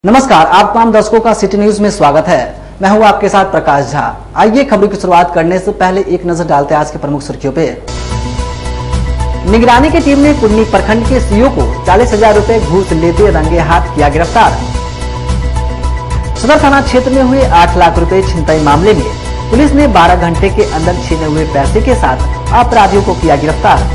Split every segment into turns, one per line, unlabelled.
नमस्कार, आप तमाम दर्शकों का सिटी न्यूज में स्वागत है। मैं हूं आपके साथ प्रकाश झा। आइए खबरों की शुरुआत करने से पहले एक नजर डालते हैं आज के प्रमुख सुर्खियों पे। निगरानी की टीम ने कुडनी प्रखंड के सीओ को 40,000 रुपए घूस लेते रंगे हाथ किया गिरफ्तार। सदर थाना क्षेत्र में हुए 8 लाख रुपए छिनतई मामले में पुलिस ने 12 घंटे के अंदर छीने हुए पैसे के साथ अपराधियों को किया गिरफ्तार।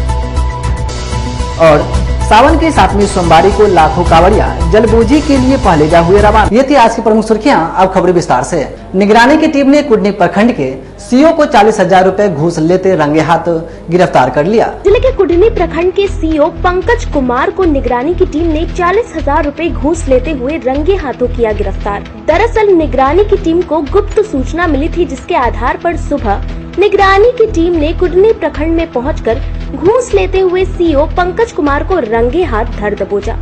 और सावन की 7वीं सोमवारी को लाखों कांवड़िया जलबोझी के लिए पहलेजा हुए रवाना। ये थी आज की प्रमुख सुर्खियां। अब खबरें विस्तार से। निगरानी की टीम ने कुडनी प्रखंड के सीओ को 40,000 रुपए घूस लेते रंगे हाथ गिरफ्तार कर लिया।
जिले के कुडनी प्रखंड के सीओ पंकज कुमार को निगरानी की टीम ने 40,000 रुपए घूस लेते हुए रंगे हाथों किया गिरफ्तार। दरअसल निगरानी की टीम को गुप्त सूचना मिली थी, जिसके आधार पर सुबह निगरानी की टीम ने कुडनी प्रखंड में पहुंचकर घूस लेते हुए सीओ पंकज कुमार को रंगे हाथ धर दबोचा।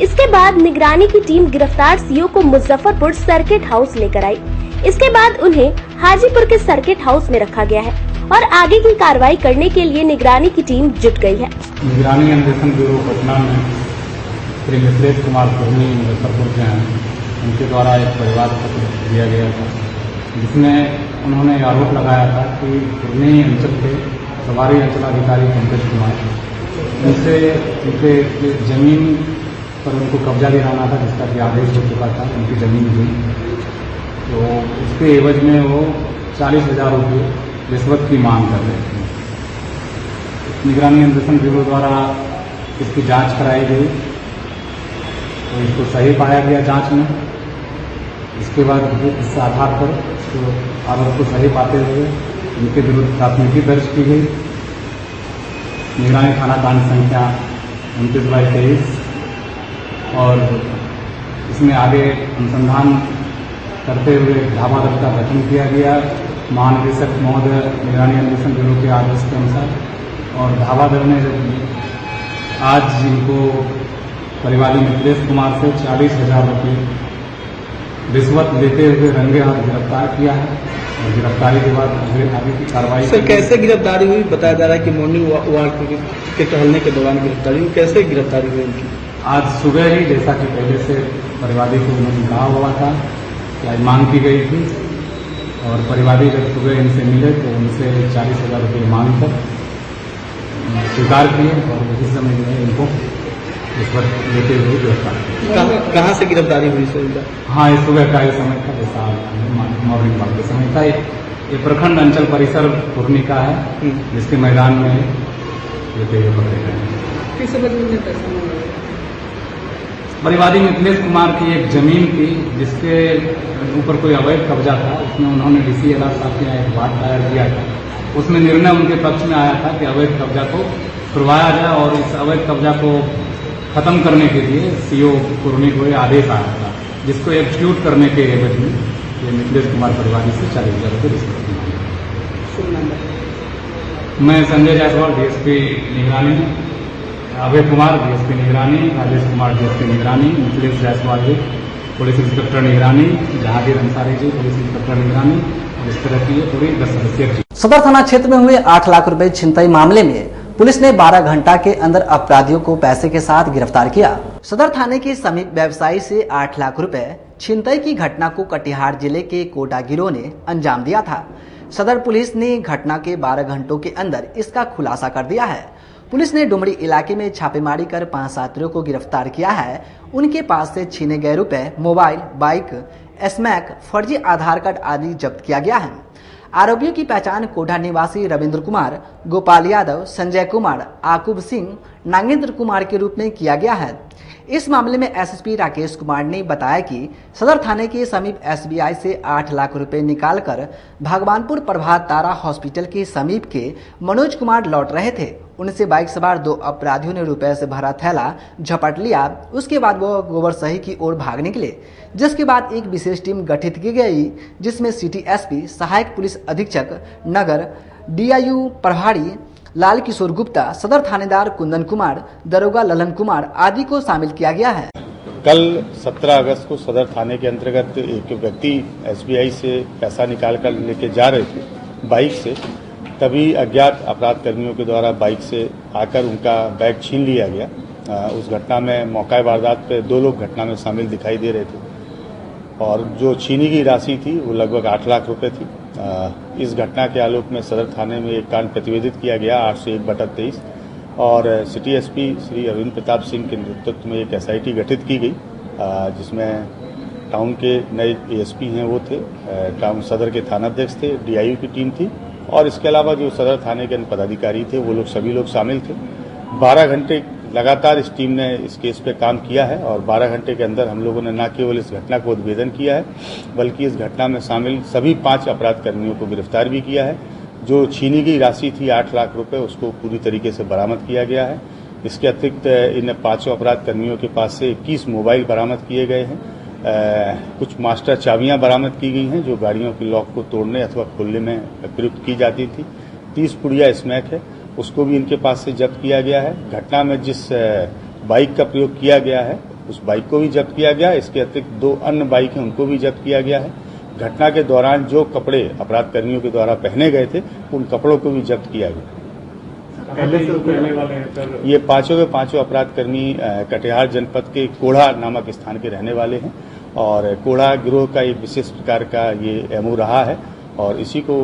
इसके बाद निगरानी की टीम गिरफ्तार सीओ को मुजफ्फरपुर सर्किट हाउस लेकर आई। इसके बाद उन्हें हाजीपुर के सर्किट हाउस में रखा गया है और आगे की कार्रवाई करने के लिए निगरानी की टीम जुट गई है।
निगरानी अन्वेषण ब्यूरो पटना में श्री मिथिलेश कुमार कुर्मी मुजफ्फरपुर के हैं, उनके द्वारा एक परिवार पत्र दिया गया था, जिसमें उन्होंने आरोप लगाया था कि कुर्मी अंचल के प्रभारी अंचलाधिकारी पंकज कुमार उनसे उनके जमीन पर उनको कब्जा दिलाना था, जिसका कि आदेश हो चुका था, उनकी जमीन हुई। तो उसके एवज में वो 40,000 रुपये रिश्वत की मांग कर रहे थे। निगरानी अन्वेषण ब्यूरो द्वारा इसकी जांच कराई गई तो इसको सही पाया गया जांच में। इसके बाद इस आधार पर तो आरोप को सही पाते हुए उनके विरुद्ध प्राथमिकी दर्ज की गई। निगरानी थाना कांड संख्या 29/23 और इसमें आगे अनुसंधान करते हुए धावा दल का गठन किया गया महानिदेशक महोदय निगरानी अन्वेषण ब्यूरो के आदेश के अनुसार। और धावा दल ने आज इनको परिवादी मिथिलेश कुमार से 40,000 रुपये रिश्वत लेते हुए रंगे हाथ गिरफ्तार किया है। और गिरफ्तारी के बाद आगे की कार्रवाई।
सर, कैसे गिरफ्तारी हुई? बताया जा रहा है कि मॉर्निंग वॉक के टहलने के दौरान गिरफ्तारी हुई। कैसे गिरफ्तारी हुई उनकी?
आज सुबह ही, जैसा कि पहले से परिवादी को उन्होंने कहा हुआ था कि आज मांग की गई थी, और परिवादी जब सुबह इनसे मिले तो उनसे 40,000 रुपये मांग कर स्वीकार किए और उसी समय जो है इनको रिश्वत लेते हुए गिरफ्तार किया।
कहाँ से गिरफ्तारी हुई सर?
हाँ, ये सुबह का ही समय था, जैसा मॉर्निंग वॉक का समय था। ये प्रखंड अंचल परिसर कुर्नी का है, जिसके मैदान में लेते हुए पकड़े गए।
किस वजह से पैसा मांगा?
परिवादी मिथिलेश कुमार की एक जमीन थी, जिसके ऊपर कोई अवैध कब्जा था। उसमें उन्होंने DCLR साहब के यहाँ एक बात दायर किया था। उसमें निर्णय उनके पक्ष में आया था कि अवैध कब्जा को छुड़वाया जाए, और इस अवैध कब्जा को खत्म करने के लिए सीओ कुर्मी को ये आदेश आया था, जिसको एग्जीक्यूट करने के एवज में ये मिथिलेश कुमार परिवादी से 40,000 रुपये रिश्वत मांगे। मैं संजय जायसवाल, DSP निगरानी, अभय कुमार DSP निगरानी, राजेश कुमार DSP निगरानी, मिथिलेश जायसवाल जी पुलिस इंस्पेक्टर निगरानी, जहांगीर अंसारी जी पुलिस इंस्पेक्टर निगरानी, और इस तरह की ये पूरी 10 सदस्यीय टीम।
सदर थाना क्षेत्र में हुए 8 लाख रुपए छिनतई मामले में पुलिस ने 12 घंटा के अंदर अपराधियों को पैसे के साथ गिरफ्तार किया। सदर थाने के समीप व्यवसायी से 8 लाख रुपए छिनतई की घटना को कटिहार जिले के कोटा गिरोह ने अंजाम दिया था। सदर पुलिस ने घटना के 12 घंटों के अंदर इसका खुलासा कर दिया है। पुलिस ने डुमरी इलाके में छापेमारी कर 5 साथियों को गिरफ्तार किया है। उनके पास से छीने गए रुपए, मोबाइल, बाइक, स्मैक, फर्जी आधार कार्ड आदि जब्त किया गया है। आरोपियों की पहचान कोटा निवासी रविंद्र कुमार, गोपाल यादव, संजय कुमार, आकुब सिंह, नागेंद्र कुमार के रूप में किया गया है। इस मामले में SSP राकेश कुमार ने बताया कि सदर थाने के समीप SBI से 8 लाख रुपए निकालकर भगवानपुर प्रभात तारा हॉस्पिटल के समीप के मनोज कुमार लौट रहे थे। उनसे बाइक सवार 2 अपराधियों ने रुपए से भरा थैला झपट लिया। उसके बाद वो गोबरसही की ओर भाग निकले, जिसके बाद एक विशेष टीम गठित की गई, जिसमें सिटी SP, सहायक पुलिस अधीक्षक नगर, DIU प्रभारी लाल किशोर गुप्ता, सदर थानेदार कुंदन कुमार, दरोगा ललन कुमार आदि को शामिल किया गया है।
कल 17 अगस्त को सदर थाने के अंतर्गत एक व्यक्ति SBI से पैसा निकाल कर लेके जा रहे थे बाइक से, तभी अज्ञात अपराध कर्मियों के द्वारा बाइक से आकर उनका बैग छीन लिया गया। उस घटना में मौका वारदात पे 2 लोग घटना में शामिल दिखाई दे रहे थे। और जो छीनी की राशि थी वो लगभग 8 लाख रुपए थी। इस घटना के आलोक में सदर थाने में एक कांड प्रतिवेदित किया गया 801/23 और सिटी एसपी श्री अरविंद प्रताप सिंह के नेतृत्व में एक एसआईटी गठित की गई, जिसमें टाउन के नए एएसपी हैं वो थे, टाउन सदर के थानाध्यक्ष थे, डीआईयू की टीम थी और इसके अलावा जो सदर थाने के अन्य पदाधिकारी थे वो लोग सभी लोग शामिल थे। 12 घंटे लगातार इस टीम ने इस केस पे काम किया है और 12 घंटे के अंदर हम लोगों ने न केवल इस घटना को उद्भेदन किया है बल्कि इस घटना में शामिल सभी 5 अपराध कर्मियों को गिरफ्तार भी किया है। जो छीनी गई राशि थी 8 लाख रुपए उसको पूरी तरीके से बरामद किया गया है। इसके अतिरिक्त इन 5 अपराध कर्मियों के पास से 21 मोबाइल बरामद किए गए हैं। कुछ मास्टर चाबियां बरामद की गई हैं जो गाड़ियों की लॉक को तोड़ने अथवा खोलने में प्रयुक्त की जाती थी। 30 पुड़िया स्मैक है उसको भी इनके पास से जब्त किया गया है। घटना में जिस बाइक का प्रयोग किया गया है उस बाइक को भी जब्त किया गया। इसके अतिरिक्त 2 अन्य बाइक हैं उनको भी जब्त किया गया है। घटना के दौरान जो कपड़े अपराध कर्मियों के द्वारा पहने गए थे उन कपड़ों को भी जब्त किया गया। ये पांचों के पांचों अपराध कर्मी कटिहार जनपद के कोढ़ा नामक स्थान के रहने वाले हैं और कोढ़ा गिरोह का एक विशेष प्रकार का ये एमओ रहा है और इसी को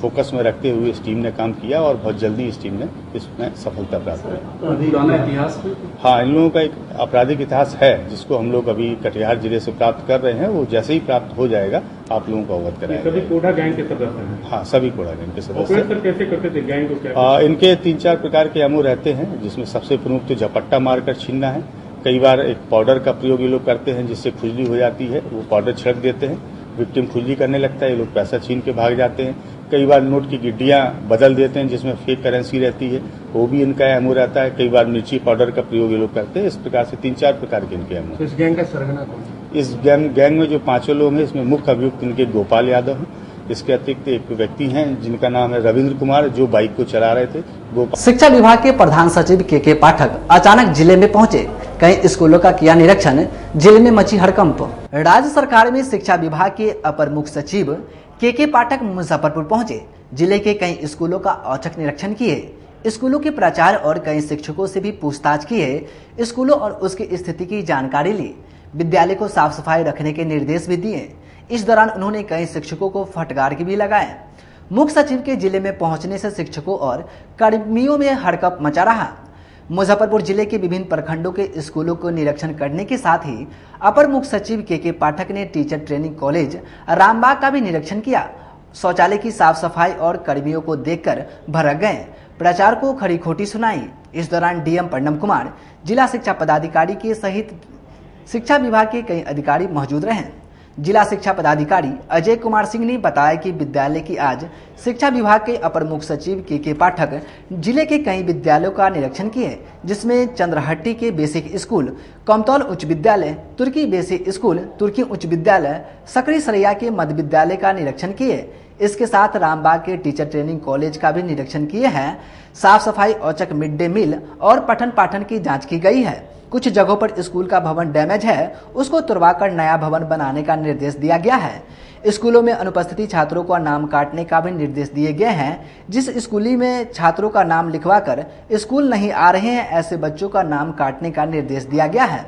फोकस में रखते हुए इस टीम ने काम किया और बहुत जल्दी इस टीम ने इसमें सफलता प्राप्त की।
पुराना इतिहास में
हाँ, इन लोगों का एक आपराधिक इतिहास है जिसको हम लोग अभी कटिहार जिले से प्राप्त कर रहे हैं। वो जैसे ही प्राप्त हो जाएगा आप लोगों को अवगत कराएंगे।
सभी कोढ़ा गैंग के सदस्य हैं?
हाँ, सभी कोढ़ा गैंग के सदस्य।
कैसे करते थे गैंग को? क्या
इनके 3-4 प्रकार के एमओ रहते हैं जिसमें सबसे प्रमुख तो झपट्टा मारकर छीनना है। कई बार एक पाउडर का प्रयोग ये लोग करते हैं जिससे खुजली हो जाती है, वो पाउडर छिड़क देते हैं, विक्टिम खुजली करने लगता है, ये लोग पैसा छीन के भाग जाते हैं। कई बार नोट की गिड्डियां बदल देते हैं जिसमें फेक करेंसी रहती है, वो भी इनका एमओ रहता है। कई बार मिर्ची पाउडर का प्रयोग ये लोग करते हैं। इस प्रकार से 3-4 प्रकार के इनके एमओ।
इस गैंग का सरगना कौन है?
इस गैंग में जो 5 लोग हैं इसमें मुख्य अभियुक्त इनके गोपाल यादव हैं। इसके अतिरिक्त एक व्यक्ति हैं जिनका नाम है रविंद्र कुमार जो बाइक को चला रहे थे।
शिक्षा विभाग के प्रधान सचिव के पाठक अचानक जिले में पहुंचे, कई स्कूलों का किया निरीक्षण, जिले में मची हड़कंप। राज्य सरकार में शिक्षा विभाग के अपर मुख्य सचिव के पाठक मुजफ्फरपुर पहुंचे, जिले के कई स्कूलों का औचक निरीक्षण किए, स्कूलों के प्राचार्य और कई शिक्षकों से भी पूछताछ किए, स्कूलों और उसकी स्थिति की जानकारी ली, विद्यालय को साफ सफाई रखने के निर्देश भी दिए। इस दौरान उन्होंने कई शिक्षकों को फटकार भी लगाए। मुख्य सचिव के जिले में पहुंचने से शिक्षकों और कर्मियों में हड़कंप मचा रहा। मुजफ्फरपुर जिले के विभिन्न प्रखंडों के स्कूलों को निरीक्षण करने के साथ ही अपर मुख्य सचिव के पाठक ने टीचर ट्रेनिंग कॉलेज रामबाग का भी निरीक्षण किया। शौचालय की साफ सफाई और कर्मियों को देखकर भड़क गए, प्राचार्य को खरी खोटी सुनाई। इस दौरान डीएम प्रणब कुमार, जिला शिक्षा पदाधिकारी के सहित शिक्षा विभाग के कई अधिकारी मौजूद रहे। जिला शिक्षा पदाधिकारी अजय कुमार सिंह ने बताया कि विद्यालय की आज शिक्षा विभाग के अपर मुख्य सचिव के पाठक जिले के कई विद्यालयों का निरीक्षण किए, जिसमें चंद्रहट्टी के बेसिक स्कूल, कमतौल उच्च विद्यालय, तुर्की बेसिक स्कूल, तुर्की उच्च विद्यालय, सकरी सरैया के मध्य विद्यालय का निरीक्षण किए। इसके साथ रामबाग के टीचर ट्रेनिंग कॉलेज का भी निरीक्षण किए हैं। साफ सफाई, औचक मिड डे मील और पठन पाठन की जाँच की गई है। कुछ जगहों पर स्कूल का भवन डैमेज है, उसको तुड़वाकर नया भवन बनाने का निर्देश दिया गया है। स्कूलों में अनुपस्थिति छात्रों का नाम काटने का भी निर्देश दिए गए हैं। जिस स्कूली में छात्रों का नाम लिखवाकर स्कूल नहीं आ रहे हैं, ऐसे बच्चों का नाम काटने का निर्देश दिया गया है।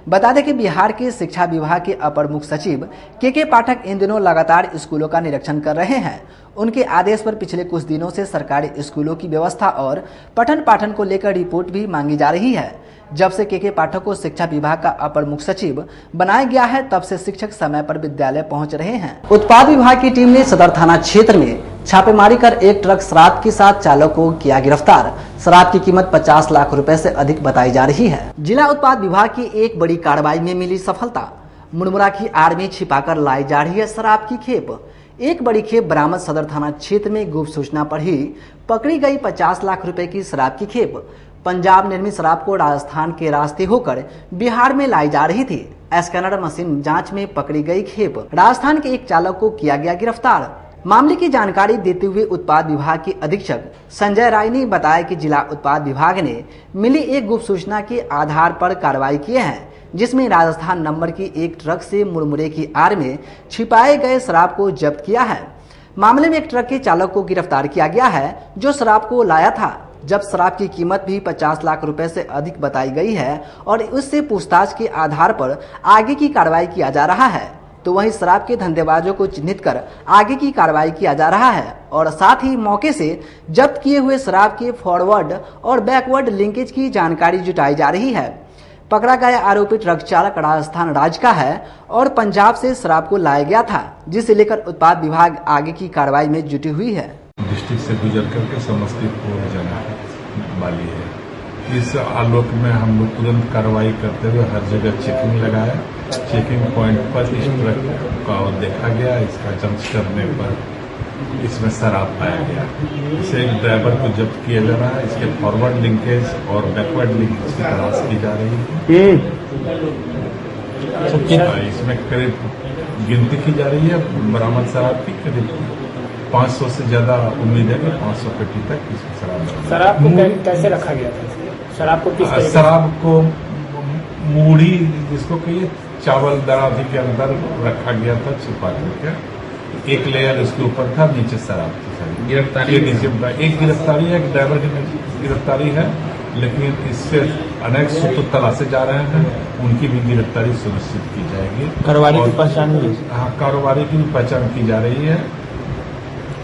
बता दें कि बिहार के शिक्षा विभाग के अपर मुख्य सचिव के पाठक इन दिनों लगातार स्कूलों का निरीक्षण कर रहे हैं। उनके आदेश पर पिछले कुछ दिनों से सरकारी स्कूलों की व्यवस्था और पठन पाठन को लेकर रिपोर्ट भी मांगी जा रही है। जब से के पाठक को शिक्षा विभाग का अपर मुख्य सचिव बनाया गया है, तब से शिक्षक समय पर विद्यालय पहुंच रहे हैं। उत्पाद विभाग की टीम ने सदर थाना क्षेत्र में छापेमारी कर एक ट्रक शराब के साथ चालक को किया गिरफ्तार। शराब की कीमत 50 लाख रुपए से अधिक बताई जा रही है। जिला उत्पाद विभाग की एक बड़ी कार्रवाई में मिली सफलता। मुरमुरा की आड़ में छिपाकर लाई जा रही है शराब की खेप। एक बड़ी खेप बरामद। सदर थाना क्षेत्र में गुप्त सूचना पर ही पकड़ी गई 50 लाख रुपए की शराब की खेप। पंजाब निर्मित शराब को राजस्थान के रास्ते होकर बिहार में लाई जा रही थी। स्कैनर मशीन जांच में पकड़ी गई खेप राजस्थान के एक चालक को किया गया गिरफ्तार। मामले की जानकारी देते हुए उत्पाद विभाग के अधीक्षक संजय राय ने बताया कि जिला उत्पाद विभाग ने मिली एक गुप्त सूचना के आधार पर कार्रवाई किए हैं, जिसमें राजस्थान नंबर की एक ट्रक से मुरमुरे की आड़ में छिपाए गए शराब को जब्त किया है। मामले में एक ट्रक के चालक को गिरफ्तार किया गया है, जो शराब को लाया था। जब शराब की कीमत भी 50 लाख रुपए से अधिक बताई गई है और उससे पूछताछ के आधार पर आगे की कार्रवाई किया जा रहा है। तो वहीं शराब के धंधेबाजों को चिन्हित कर आगे की कार्रवाई किया जा रहा है और साथ ही मौके से जब्त किए हुए शराब के फॉरवर्ड और बैकवर्ड लिंकेज की जानकारी जुटाई जा रही है। पकड़ा गया आरोपी ट्रक चालक राजस्थान राज्य का है और पंजाब से शराब को लाया गया था, जिसे लेकर उत्पाद विभाग आगे की कार्रवाई में जुटी हुई है।
डिस्ट्रिक्ट से गुजर करके समस्तीपुर जाना वाली है। इस आलोक में हम लोग तुरंत कार्रवाई करते हुए हर जगह चेकिंग लगाया। चेकिंग पॉइंट पर इस ट्रक का देखा गया। इसका जांच करने पर इसमें शराब पाया गया। इसे एक ड्राइवर को जब्त किया जा रहा है। इसके फॉरवर्ड लिंकेज और बैकवर्ड लिंकेज की तलाश की जा रही है। इसमें करीब गिनती की जा रही है बरामद शराब की। करीब 500 से ज्यादा उम्मीद है कि 500 पेटी तक इसमें
शराब को कैसे रखा गया था?
शराब को मूढ़ी जिसको कहिए चावल दराजी के अंदर रखा गया था छुपा करके। एक लेयर इसके ऊपर था, नीचे शराब थी। गिरफ्तारी एक गिरफ्तारी है, एक ड्राइवर की गिरफ्तारी है, लेकिन इससे अनेक सूत्र तलाशे जा रहे हैं। उनकी भी गिरफ्तारी सुनिश्चित की जाएगी। कारोबारी की पहचान हुई? हाँ, कारोबारी की भी पहचान की जा रही है।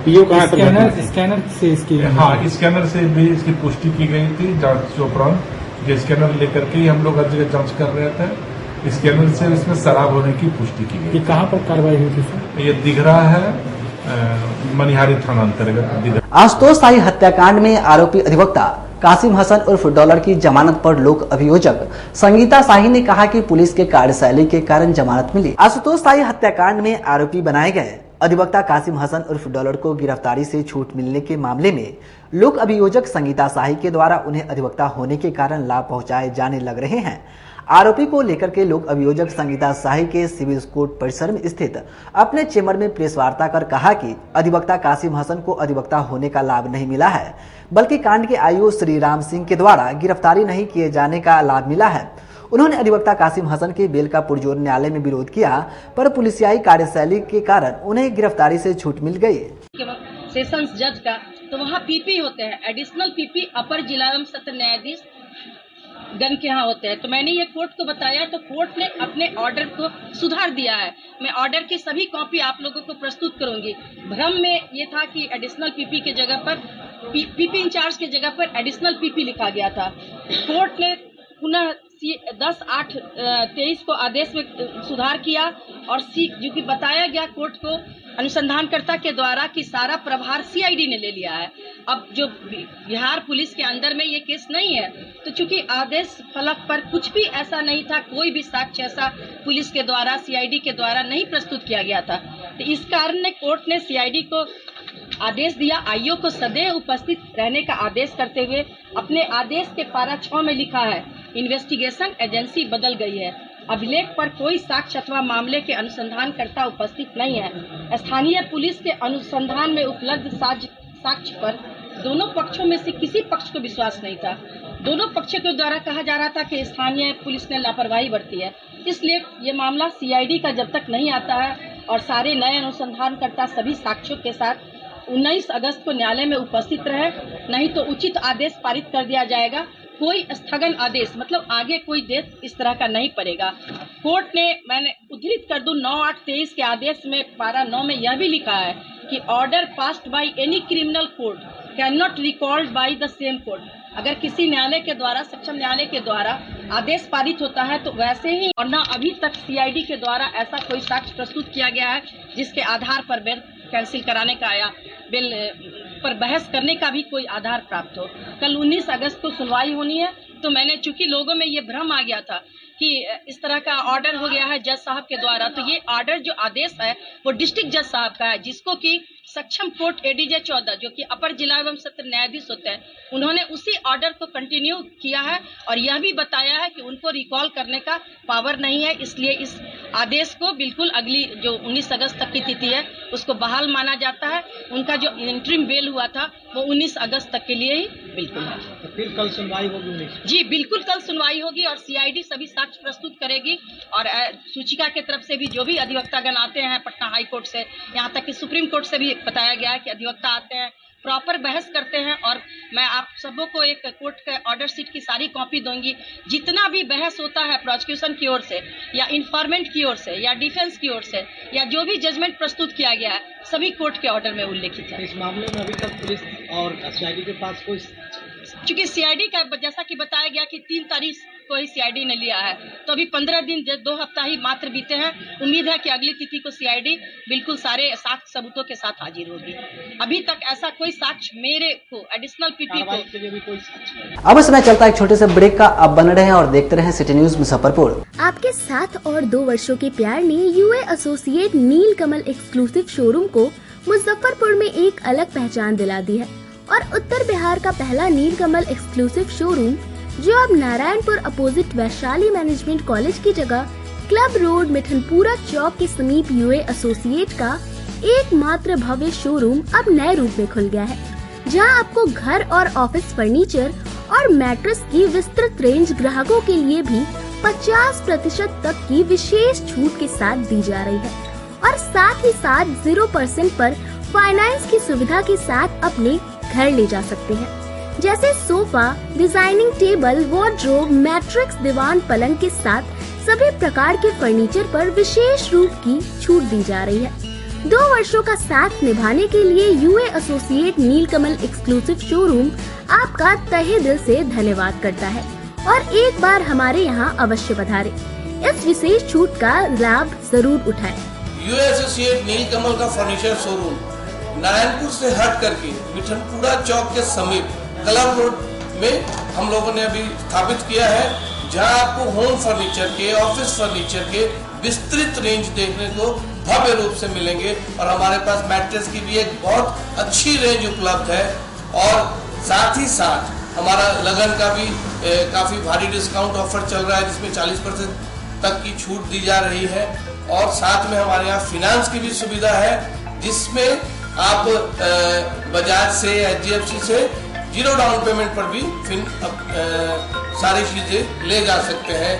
स्कैनर से इसकी
स्कैनर से भी इसकी पुष्टि की गई थी जांच उपरांत। ये स्कैनर लेकर के ही हम लोग हर जगह जांच कर रहे थे। स्कैनर से इसमें शराब होने की पुष्टि की गई।
कहाँ पर कार्रवाई हुई थी?
ये दिख रहा है मनिहारी थाना अंतर्गत।
आशुतोष शाही हत्याकांड में आरोपी अधिवक्ता कासिम हसन उर्फ डॉलर की जमानत पर लोक अभियोजक संगीता शाही ने कहा कि पुलिस के कार्यशैली के कारण जमानत मिली। आशुतोष शाही हत्याकांड में आरोपी बनाए गए अधिवक्ता कासिम हसन उर्फ डॉलर को गिरफ्तारी से छूट मिलने के मामले में लोक अभियोजक संगीता शाही के द्वारा उन्हें अधिवक्ता होने के कारण लाभ पहुंचाए जाने लग रहे हैं। आरोपी को लेकर के लोक अभियोजक संगीता शाही के सिविल कोर्ट परिसर में स्थित अपने चेम्बर में प्रेस वार्ता कर कहा कि अधिवक्ता कासिम हसन को अधिवक्ता होने का लाभ नहीं मिला है, बल्कि कांड के आईओ श्री राम सिंह के द्वारा गिरफ्तारी नहीं किए जाने का लाभ मिला है। उन्होंने अधिवक्ता कासिम हसन के बेल का पुरजोर न्यायालय में विरोध किया, पर पुलिसियाई कार्यशैली के कारण उन्हें गिरफ्तारी से छूट मिल गई।
सेशंस जज का तो वहाँ पीपी होते हैं, एडिशनल पीपी अपर जिला एवं सत्र न्यायाधीश गण के यहाँ होते हैं। तो मैंने ये कोर्ट को बताया तो कोर्ट ने अपने ऑर्डर को सुधार दिया है। मैं ऑर्डर की सभी कॉपी आप लोगों को प्रस्तुत करूंगी। भ्रम में ये था कि एडिशनल पीपी के जगह पर पीपी इंचार्ज के जगह पर एडिशनल पीपी लिखा गया था। कोर्ट ने पुनः 10/8/23 को आदेश में सुधार किया और जो कि बताया गया कोर्ट को अनुसंधानकर्ता के द्वारा कि सारा प्रभार सीआईडी ने ले लिया है। अब जो बिहार पुलिस के अंदर में ये केस नहीं है, तो चूंकि आदेश फलक पर कुछ भी ऐसा नहीं था, कोई भी साक्ष्य ऐसा पुलिस के द्वारा सीआईडी के द्वारा नहीं प्रस्तुत किया गया था, तो इस कारण ने कोर्ट ने सीआईडी को आदेश दिया, आईओ को सदैव उपस्थित रहने का आदेश करते हुए अपने आदेश के पारा 6 में लिखा है, इन्वेस्टिगेशन एजेंसी बदल गई है, अभिलेख पर कोई साक्ष्य अथवा मामले के अनुसंधानकर्ता उपस्थित नहीं है। स्थानीय पुलिस के अनुसंधान में उपलब्ध साक्ष्य पर दोनों पक्षों में से किसी पक्ष को विश्वास नहीं था। दोनों पक्षों के द्वारा कहा जा रहा था कि स्थानीय पुलिस ने लापरवाही बरती है। इसलिए ये मामला सीआईडी का जब तक नहीं आता है और सारे नए अनुसंधानकर्ता सभी साक्ष्यों के साथ 19 अगस्त को न्यायालय में उपस्थित रहे, नहीं तो उचित आदेश पारित कर दिया जाएगा। कोई स्थगन आदेश मतलब आगे कोई देश इस तरह का नहीं पड़ेगा। कोर्ट ने, मैंने उद्धृत कर दूं, 9/8/23 के आदेश में पारा 9 में यह भी लिखा है कि order passed by any criminal court can not recalled by the same court. अगर किसी न्यायालय के द्वारा, सक्षम न्यायालय के द्वारा आदेश पारित होता है तो वैसे ही, और न अभी तक सीआईडी के द्वारा ऐसा कोई साक्ष्य प्रस्तुत किया गया है जिसके आधार पर बेल कैंसिल कराने का या बेल पर बहस करने का भी कोई आधार प्राप्त हो। कल 19 अगस्त को सुनवाई होनी है, तो मैंने, चूंकि लोगों में ये भ्रम आ गया था कि इस तरह का ऑर्डर हो गया है जज साहब के द्वारा, तो ये ऑर्डर जो आदेश है वो डिस्ट्रिक्ट जज साहब का है, जिसको कि सक्षम कोर्ट एडीजे 14 जो कि अपर जिला एवं सत्र न्यायाधीश होते हैं, उन्होंने उसी ऑर्डर को कंटिन्यू किया है और यह भी बताया है कि उनको रिकॉल करने का पावर नहीं है। इसलिए इस आदेश को बिल्कुल अगली जो 19 अगस्त तक की तिथि है उसको बहाल माना जाता है। उनका जो इंटरिम बेल हुआ था वो 19 अगस्त तक के लिए ही बिल्कुल है।
तो फिर कल सुनवाई होगी?
जी बिल्कुल, कल सुनवाई होगी और सीआईडी सभी साक्ष्य प्रस्तुत करेगी और सूचिका के तरफ से भी जो भी अधिवक्तागण आते हैं पटना हाई कोर्ट से, यहाँ तक कि सुप्रीम कोर्ट से भी बताया गया है कि अधिवक्ता आते हैं प्रॉपर बहस करते हैं। और मैं आप सबों को एक कोर्ट के ऑर्डर शीट की सारी कॉपी दूंगी। जितना भी बहस होता है प्रोसिक्यूशन की ओर से या इन्फॉर्मेंट की ओर से या डिफेंस की ओर से या जो भी जजमेंट प्रस्तुत किया गया है, सभी कोर्ट के ऑर्डर में उल्लेखित है।
इस मामले में अभी तक पुलिस और सीआईडी के पास कोई,
चूंकि सीआईडी का जैसा कि बताया गया कि 3 तारीख को ही सीआईडी ने लिया है, तो अभी 15 दिन 2 हफ्ता ही मात्र बीते हैं। उम्मीद है कि अगली तिथि को सीआईडी बिल्कुल सारे साक्ष्य सबूतों के साथ हाजिर होगी। अभी तक ऐसा कोई साक्ष्य मेरे को एडिशनल पीपी को
के लिए भी कोई साक्ष्य।
अब समय चलता है एक छोटे से ब्रेक का। अब बने रहें और देखते रहें सिटी न्यूज मुजफ्फरपुर।
आपके 7 और 2 वर्षों के प्यार ने यूए एसोसिएट नीलकमल एक्सक्लूसिव शोरूम को मुजफ्फरपुर में एक अलग पहचान दिला दी है और उत्तर बिहार का पहला नीलकमल एक्सक्लूसिव शोरूम, जो अब Narayanpur opposite Vaishali management college की जगह क्लब रोड मिठनपुरा चौक के समीप यूए एसोसिएट का एकमात्र भव्य शोरूम अब नए रूप में खुल गया है, जहां आपको घर और ऑफिस फर्नीचर और मैट्रेस की विस्तृत रेंज ग्राहकों के लिए भी 50% तक की विशेष छूट के साथ दी जा रही है और साथ ही साथ 0% पर फाइनेंस की सुविधा के साथ अपने घर ले जा सकते हैं, जैसे sofa, designing table, wardrobe, mattress, दीवान, पलंग के साथ सभी प्रकार के फर्नीचर पर विशेष रूप की छूट दी जा रही है। 2 वर्षों का साथ निभाने के लिए यूए एसोसिएट नीलकमल एक्सक्लूसिव शोरूम आपका तहे दिल से धन्यवाद करता है और एक बार हमारे यहाँ अवश्य पधारें। इस विशेष छूट का लाभ जरूर उठाएं।
यूए एसोसिएट नीलकमल का फर्नीचर शोरूम नारायणपुर से हट करके मिठनपुरा चौक के समीप क्लब रोड में हम लोगों ने अभी स्थापित किया है, जहां आपको होम फर्नीचर के, ऑफिस फर्नीचर के विस्तृत रेंज देखने को भव्य रूप से मिलेंगे और हमारे पास मैट्रेस की भी एक बहुत अच्छी रेंज उपलब्ध है और साथ ही साथ हमारा लगन का भी काफी भारी डिस्काउंट ऑफर चल रहा है, जिसमें 40% तक की छूट दी जा रही है और साथ में हमारे यहाँ फाइनेंस की भी सुविधा है, जिसमें आप बजाज से, एचडीएफसी से 0 डाउन पेमेंट पर भी सारी चीजें ले जा सकते हैं।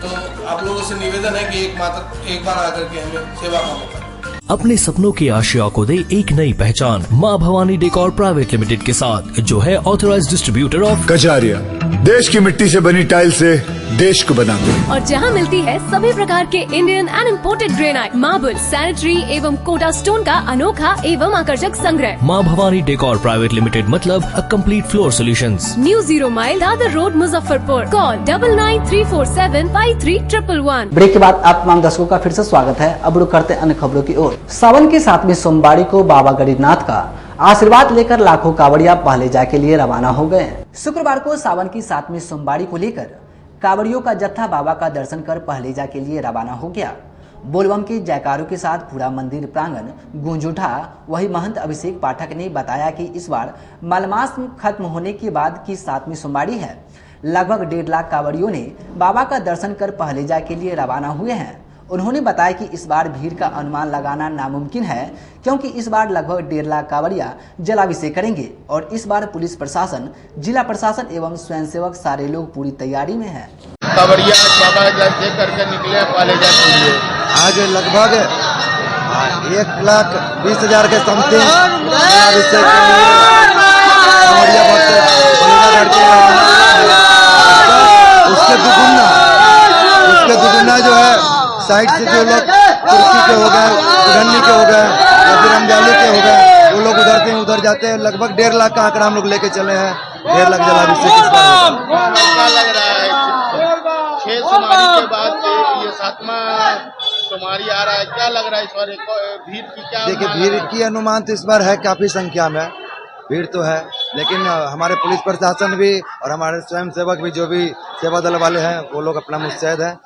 तो आप लोगों से निवेदन है कि एक बार आकर के हमें सेवा का मौका।
अपने सपनों की आशिया को दे एक नई पहचान माँ भवानी डेकोर प्राइवेट लिमिटेड के साथ, जो है ऑथराइज्ड डिस्ट्रीब्यूटर ऑफ
कजारिया। देश की मिट्टी से बनी टाइल से देश को बनाते हैं
और जहां मिलती है सभी प्रकार के Indian and imported granite, marble, sanitary एवं कोटा स्टोन का अनोखा एवं आकर्षक संग्रह।
माँ भवानी डेकोर प्राइवेट लिमिटेड मतलब a complete floor solutions.
New 0 mile Dadar road Muzaffarpur. Call 9934753111।
Break के बाद आप तमाम दर्शकों का फिर से स्वागत है। अब रुक करते हैं अन्य खबरों की ओर। सावन की 7वीं सोमवारी को बाबा गरीबनाथ का आशीर्वाद लेकर लाखों कांवड़िया पहलेजा के लिए रवाना हो गए। शुक्रवार को सावन की 7वीं सोमवारी को लेकर कांवड़ियों का जत्था बाबा का दर्शन कर पहलेजा के लिए रवाना हो गया। बोलबम के जयकारों के साथ पूरा मंदिर प्रांगण गूंज उठा। वही महंत अभिषेक पाठक ने बताया कि इस बार मलमास खत्म होने के बाद की 7वीं सोमवारी है। लगभग 1.5 लाख कांवड़ियों ने बाबा का दर्शन कर पहलेजा के लिए रवाना हुए हैं। उन्होंने बताया कि इस बार भीड़ का अनुमान लगाना नामुमकिन है, क्योंकि इस बार लगभग 1.5 लाख कांवड़िया जलाभिषेक करेंगे और इस बार पुलिस प्रशासन, जिला प्रशासन एवं स्वयंसेवक सारे लोग पूरी तैयारी में हैं।
कांवड़िया बाबा दर्शन करके निकले पहलेजा के लिए।
आज लगभग 1,20,000 के समथिंग जलाभिषेक के लिए कांवड़िया भक्त पहलेजा करते हैं। उसके दुगुना जो है साइड से जो लोग तुर्की के हो गए, धन्नी के हो गए या फिर अमजाली के हो गए, वो लोग उधर से उधर जाते हैं। लगभग 1.5 लाख का आंकड़ा हम लोग लेके चले हैं। 1.5 लाख जलाभिषेक इस बार होगा।
क्या लग रहा है 6 सोमवारी के बाद ये 7वां सोमवारी आ रहा है, क्या लग रहा है इस बार भीड़ की? क्या
देखिए, भीड़ की अनुमान तो इस बार है काफी संख्या में, भीड़ तो है, लेकिन हमारे पुलिस प्रशासन भी और हमारे स्वयं सेवक भी, जो भी सेवा दल वाले हैं, वो लोग अपना मुस्तैद है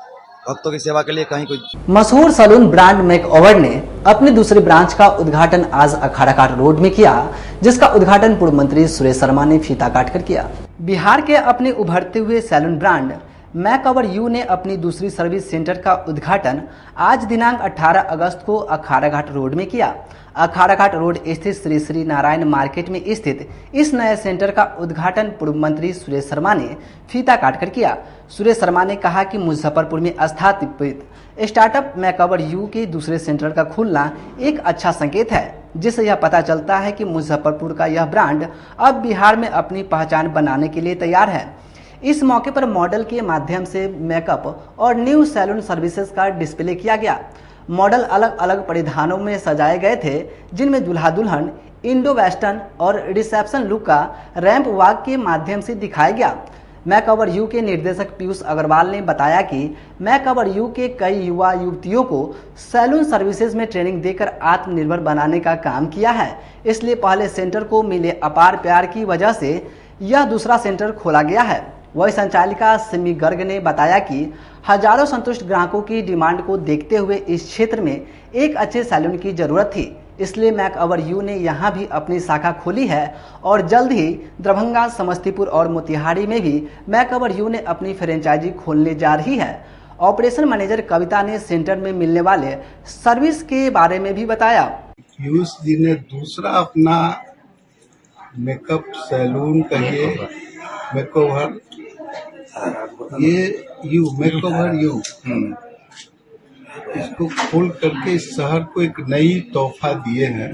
भक्तों की सेवा के लिए। कहीं कोई
मशहूर सैलून ब्रांड मेकओवर ने अपने दूसरे ब्रांच का उद्घाटन आज अखाड़ा घाट रोड में किया, जिसका उद्घाटन पूर्व मंत्री सुरेश शर्मा ने फीता काटकर किया। बिहार के अपने उभरते हुए सैलून ब्रांड मेकओवर यू ने अपनी दूसरी सर्विस सेंटर का उद्घाटन आज दिनांक 18 अगस्त को अखाड़ा घाट रोड में किया। अखाड़ा घाट रोड स्थित श्री श्री नारायण मार्केट में स्थित इस नए सेंटर का उद्घाटन पूर्व मंत्री सुरेश शर्मा ने फीता काटकर किया। सुरेश शर्मा ने कहा कि मुजफ्फरपुर में स्थापित स्टार्टअप मेकओवर यू के दूसरे सेंटर का खुलना एक अच्छा संकेत है, जिससे यह पता चलता है कि मुजफ्फरपुर का यह ब्रांड अब बिहार में अपनी पहचान बनाने के लिए तैयार है। इस मौके पर मॉडल के माध्यम से मेकअप और न्यू सैलून सर्विसेज का डिस्प्ले किया गया। मॉडल अलग अलग परिधानों में सजाए गए थे, जिनमें दूल्हा दुल्हन इंडो वेस्टर्न और रिसेप्शन लुक का रैंप वॉक के माध्यम से दिखाया गया। मेकओवर यू के निर्देशक पीयूष अग्रवाल ने बताया कि मेकओवर यू के कई युवा युवतियों को सैलून सर्विसेज में ट्रेनिंग देकर आत्मनिर्भर बनाने का काम किया है, इसलिए पहले सेंटर को मिले अपार प्यार की वजह से यह दूसरा सेंटर खोला गया है। वही संचालिका सिमी गर्ग ने बताया कि हजारों संतुष्ट ग्राहकों की डिमांड को देखते हुए इस क्षेत्र में एक अच्छे सैलून की जरूरत थी, इसलिए मेकओवर यू ने यहां भी अपनी शाखा खोली है और जल्द ही दरभंगा, समस्तीपुर और मोतिहारी में भी मेकओवर यू ने अपनी फ्रेंचाइजी खोलने जा रही है। ऑपरेशन मैनेजर कविता ने सेंटर में मिलने वाले सर्विस के बारे में भी बताया।
पीयूष जी ने दूसरा अपना मेकअप सैलून कहिए, मेकओवर यू इसको खोल करके इस शहर को एक नई तोहफा दिए हैं।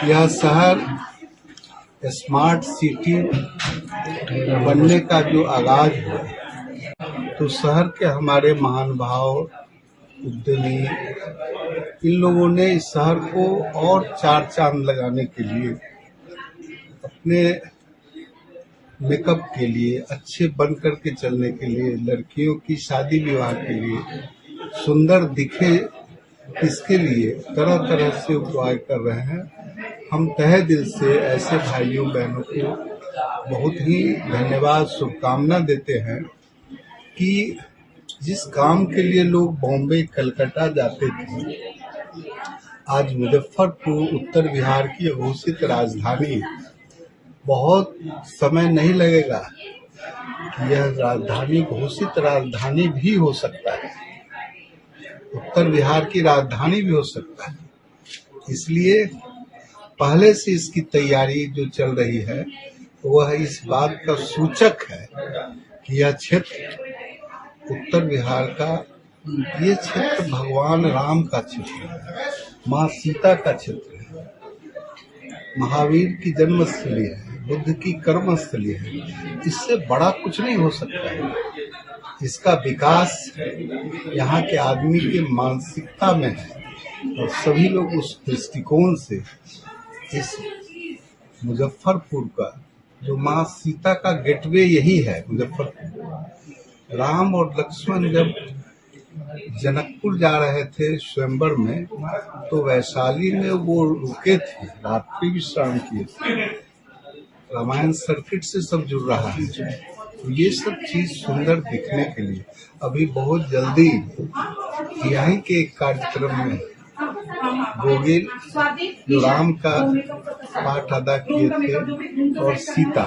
यह शहर स्मार्ट सिटी बनने का जो आगाज हुआ, तो शहर के हमारे महानुभाव उद्यमी इन लोगों ने इस शहर को और चार चांद लगाने के लिए, अपने मेकअप के लिए, अच्छे बन करके चलने के लिए, लड़कियों की शादी विवाह के लिए, सुंदर दिखे इसके लिए तरह तरह से उपाय कर रहे हैं। हम तहे दिल से ऐसे भाइयों बहनों को बहुत ही धन्यवाद, शुभकामना देते हैं कि जिस काम के लिए लोग बॉम्बे, कलकत्ता जाते थे, आज मुजफ्फरपुर उत्तर बिहार की घोषित राजधानी, बहुत समय नहीं लगेगा कि यह राजधानी घोषित राजधानी भी हो सकता है, उत्तर बिहार की राजधानी भी हो सकता है। इसलिए पहले से इसकी तैयारी जो चल रही है वह इस बात का सूचक है कि यह क्षेत्र उत्तर बिहार का, ये क्षेत्र भगवान राम का क्षेत्र है, माँ सीता का क्षेत्र है, महावीर की जन्मस्थली है, बुद्ध की कर्मस्थली है। इससे बड़ा कुछ नहीं हो सकता है। इसका विकास यहाँ के आदमी के मानसिकता में है और सभी लोग उस दृष्टिकोण से इस मुजफ्फरपुर का, जो माँ सीता का गेटवे यही है मुजफ्फरपुर। राम और लक्ष्मण जब जनकपुर जा रहे थे स्वयंवर में, तो वैशाली में वो रुके थे, रात्रि विश्राम किए थे। रामायण सर्किट से सब जुड़ रहा है। तो ये सब चीज सुंदर दिखने के लिए अभी बहुत जल्दी यहीं के एक कार्यक्रम में गोविल जो राम का पाठ अदा किए थे और सीता,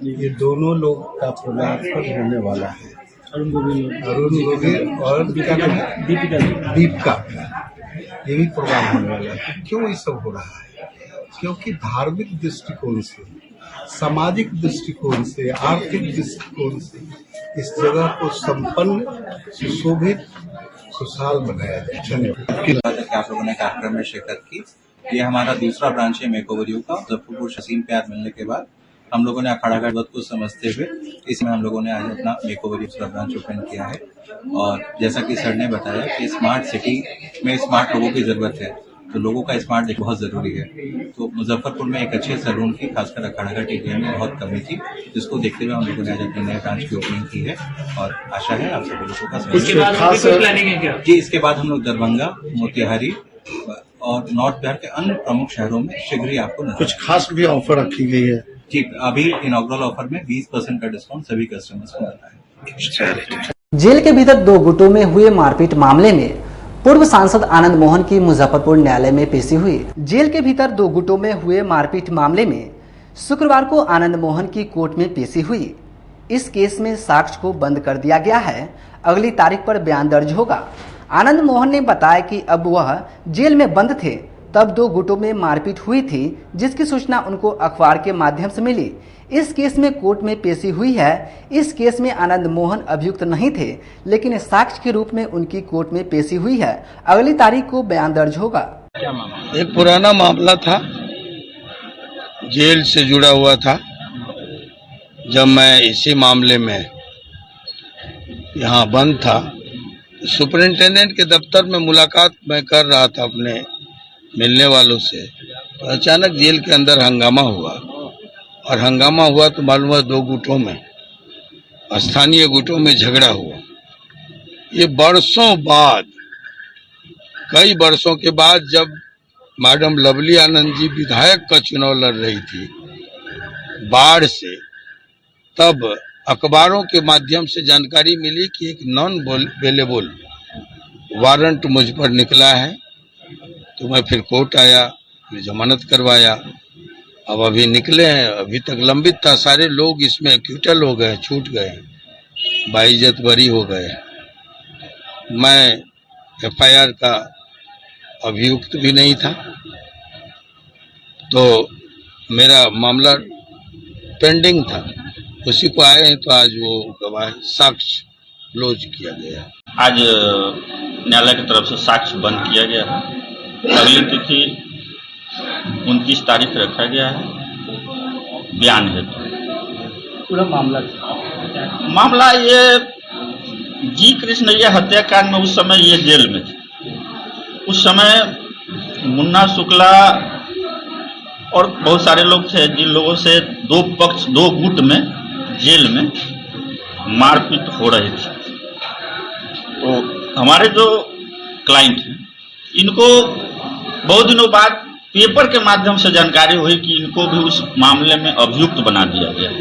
ये दोनों लोग का पुनर्पण होने वाला है। अरुण गोविल और दीपिका, ये भी प्रोग्राम होने वाला है। क्यों ये सब हो रहा है? क्योंकि धार्मिक दृष्टिकोण से, सामाजिक दृष्टिकोण से, आर्थिक दृष्टिकोण से इस जगह को संपन्न, सुशोभित, खुशहाल बनाया जाए। धन्यवाद।
आप लोगों ने कार्यक्रम में शिरकत की। ये हमारा दूसरा ब्रांच है मेकओवर यू का। मुजफ्फरपुर शसीम प्यार मिलने के बाद हम लोगों ने अखाड़ा घाट को समझते हुए इसमें हम लोगों ने आज अपना मेकओवर यू दूसरा ब्रांच ओपन किया है। और जैसा कि सर ने बताया कि स्मार्ट सिटी में स्मार्ट लोगों की जरूरत है, तो लोगों का स्मार्ट देखना बहुत जरूरी है। तो मुजफ्फरपुर में एक अच्छे सैलून की, खासकर अखाड़ा घाट एरिया में बहुत कमी थी, जिसको देखते हुए हम लोगों ने आज अपने नए ब्रांच की ओपनिंग की है और आशा है आप सभी लोगों का प्लानिंग है क्या? जी, इसके बाद हम लोग दरभंगा, मोतिहारी और नॉर्थ बिहार के अन्य प्रमुख शहरों में शीघ्र ही आपको
कुछ खास भी ऑफर रखी गई है
जी। अभी इनॉग्रल ऑफर में 20% का डिस्काउंट सभी कस्टमर्स को मिलता है।
जेल के भीतर दो गुटों में हुए मारपीट मामले में पूर्व सांसद आनंद मोहन की मुजफ्फरपुर न्यायालय में पेशी हुई। जेल के भीतर दो गुटों में हुए मारपीट मामले में शुक्रवार को आनंद मोहन की कोर्ट में पेशी हुई। इस केस में साक्ष्य को बंद कर दिया गया है। अगली तारीख पर बयान दर्ज होगा। आनंद मोहन ने बताया कि अब वह जेल में बंद थे, तब दो गुटों में मारपीट हुई थी, जिसकी सूचना उनको अखबार के माध्यम से मिली। इस केस में कोर्ट में पेशी हुई है। इस केस में आनंद मोहन अभियुक्त नहीं थे, लेकिन साक्ष्य के रूप में उनकी कोर्ट में पेशी हुई है। अगली तारीख को बयान दर्ज होगा।
एक पुराना मामला था, जेल से जुड़ा हुआ था। जब मैं इसी मामले में यहाँ बंद था, सुपरिंटेंडेंट के दफ्तर में मुलाकात मैं कर रहा था अपने मिलने वालों से, तो अचानक जेल के अंदर हंगामा हुआ। और हंगामा हुआ तो मालूम हुआ 2 गुटों में, स्थानीय गुटों में झगड़ा हुआ। ये बरसों बाद, कई बरसों के बाद, जब मैडम लवली आनंद जी विधायक का चुनाव लड़ रही थी बाढ़ से, तब अखबारों के माध्यम से जानकारी मिली कि एक नॉन अवेलेबल वारंट मुझ पर निकला है। तो मैं फिर कोर्ट आया, फिर जमानत करवाया। अब अभी निकले हैं, अभी तक लंबित था। सारे लोग इसमें एक्यूटल हो गए, छूट गए, बाइज्जत बरी हो गए। मैं FIR का अभियुक्त भी नहीं था, तो मेरा मामला पेंडिंग था। उसी को आए हैं, तो आज वो गवाह साक्ष्य क्लोज किया गया।
आज न्यायालय की तरफ से साक्ष्य बंद किया गया है। अगली तिथि 29 तारीख रखा गया है बयान हेतु।
पूरा
मामला ये जी कृष्णैया हत्याकांड में उस समय ये जेल में थे। उस समय मुन्ना शुक्ला और बहुत सारे लोग थे, जिन लोगों से 2 पक्ष 2 गुट में जेल में मारपीट हो रही थी। तो हमारे जो क्लाइंट हैं, इनको बहुत दिनों बाद पेपर के माध्यम से जानकारी हुई कि इनको भी उस मामले में अभियुक्त बना दिया गया।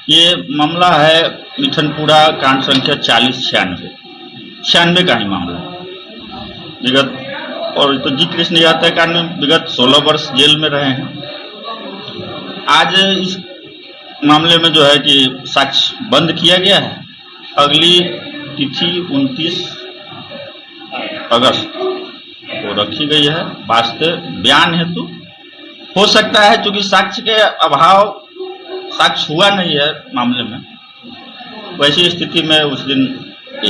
ये मामला है मिठनपुरा कांड संख्या 4096 का ही मामला है। विगत और तो जी कृष्ण हत्याकांड में विगत 16 वर्ष जेल में रहे हैं। आज इस मामले में जो है कि साक्ष्य बंद किया गया है। अगली तिथि 29 अगस्त को रखी गई है वास्ते बयान हेतु। हो सकता है क्योंकि साक्ष्य के अभाव साक्ष्य हुआ नहीं है मामले में, वैसी स्थिति में उस दिन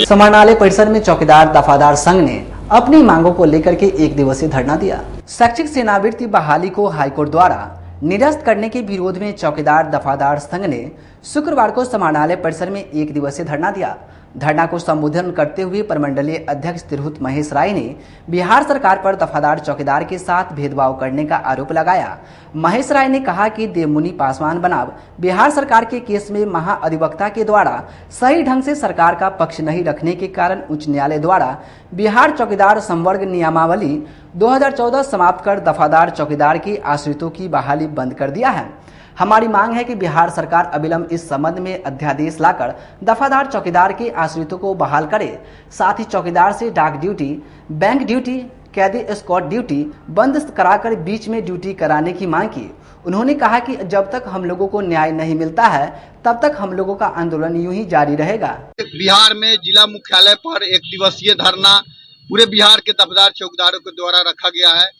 समाहरणालय परिसर में चौकीदार दफादार संघ ने अपनी मांगों को लेकर के 1 दिवसीय धरना दिया। शैक्षिक सेवानिवृत्ति बहाली को हाईकोर्ट द्वारा निरस्त करने के विरोध में चौकीदार दफादार संघ ने शुक्रवार को समाहरणालय परिसर में 1 दिवसीय धरना दिया। धरना को संबोधन करते हुए प्रमंडलीय अध्यक्ष तिरहुत महेश राय ने बिहार सरकार पर दफादार चौकीदार के साथ भेदभाव करने का आरोप लगाया। महेश राय ने कहा कि देवमुनि पासवान बनाम बिहार सरकार के केस में महाअधिवक्ता के द्वारा सही ढंग से सरकार का पक्ष नहीं रखने के कारण उच्च न्यायालय द्वारा बिहार चौकीदार संवर्ग नियमावली 2014 समाप्त कर दफादार चौकीदार के आश्रितों की बहाली बंद कर दिया है। हमारी मांग है कि बिहार सरकार अविलंब इस संबंध में अध्यादेश लाकर दफादार चौकीदार के आश्रितों को बहाल करे। साथ ही चौकीदार से डाक ड्यूटी, बैंक ड्यूटी, कैदी स्क्वाड ड्यूटी बंद कराकर बीच में ड्यूटी कराने की मांग की। उन्होंने कहा कि जब तक हम लोगों को न्याय नहीं मिलता है तब तक हम लोगों का आंदोलन यूं ही जारी रहेगा।
बिहार में जिला मुख्यालय पर 1 दिवसीय धरना पूरे बिहार के दफादार चौकीदारों के द्वारा रखा गया है।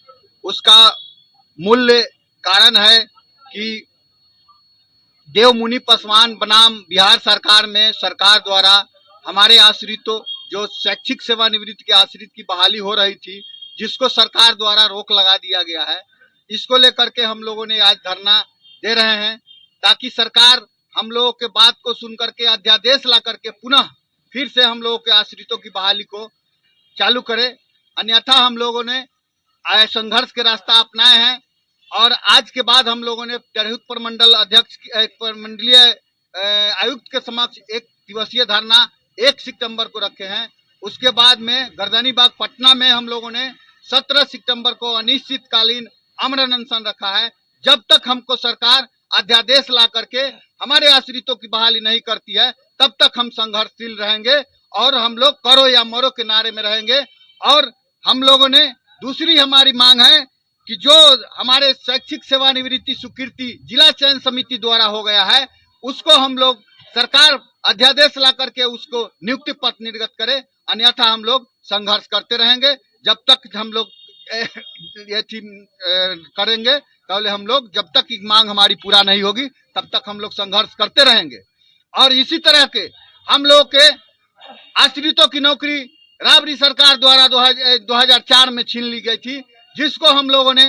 उसका मूल कारण है कि देवमुनि पासवान बनाम बिहार सरकार में सरकार द्वारा हमारे आश्रितों जो शैक्षिक सेवानिवृत्ति के आश्रित की बहाली हो रही थी, जिसको सरकार द्वारा रोक लगा दिया गया है, इसको लेकर के हम लोगों ने आज धरना दे रहे हैं ताकि सरकार हम लोगों के बात को सुन करके अध्यादेश ला करके पुनः फिर से हम लोगों के आश्रितों की बहाली को चालू करे। अन्यथा हम लोगों ने संघर्ष के रास्ता अपनाए हैं और आज के बाद हम लोगों ने तिरहुत प्रमंडल अध्यक्ष प्रमंडलीय आयुक्त के समक्ष 1 दिवसीय धरना 1 सितंबर को रखे हैं। उसके बाद में गर्दनीबाग पटना में हम लोगों ने 17 सितंबर को अनिश्चितकालीन अमरण अनशन रखा है। जब तक हमको सरकार अध्यादेश ला करके हमारे आश्रितों की बहाली नहीं करती है तब तक हम संघर्षशील रहेंगे और हम लोग करो या मरो के नारे में रहेंगे। और हम लोगों ने दूसरी हमारी मांग है कि जो हमारे शैक्षिक सेवानिवृत्ति स्वीकृति जिला चयन समिति द्वारा हो गया है, उसको हम लोग सरकार अध्यादेश ला करके उसको नियुक्ति पत्र निर्गत करे, अन्यथा हम लोग संघर्ष करते रहेंगे जब तक हम लोग ये करेंगे
पहले हम लोग जब तक की मांग हमारी पूरा नहीं होगी तब तक हम लोग संघर्ष करते रहेंगे। और इसी तरह के हम लोग के आश्रितों की नौकरी राबड़ी सरकार द्वारा 2004 में छीन ली गई थी, जिसको हम लोगों ने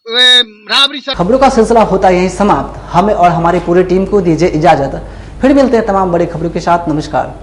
राबड़ी
खबरों का सिलसिला होता यहीं समाप्त। हमें और हमारी पूरी टीम को दीजिए इजाजत। फिर मिलते हैं तमाम बड़ी खबरों के साथ। नमस्कार।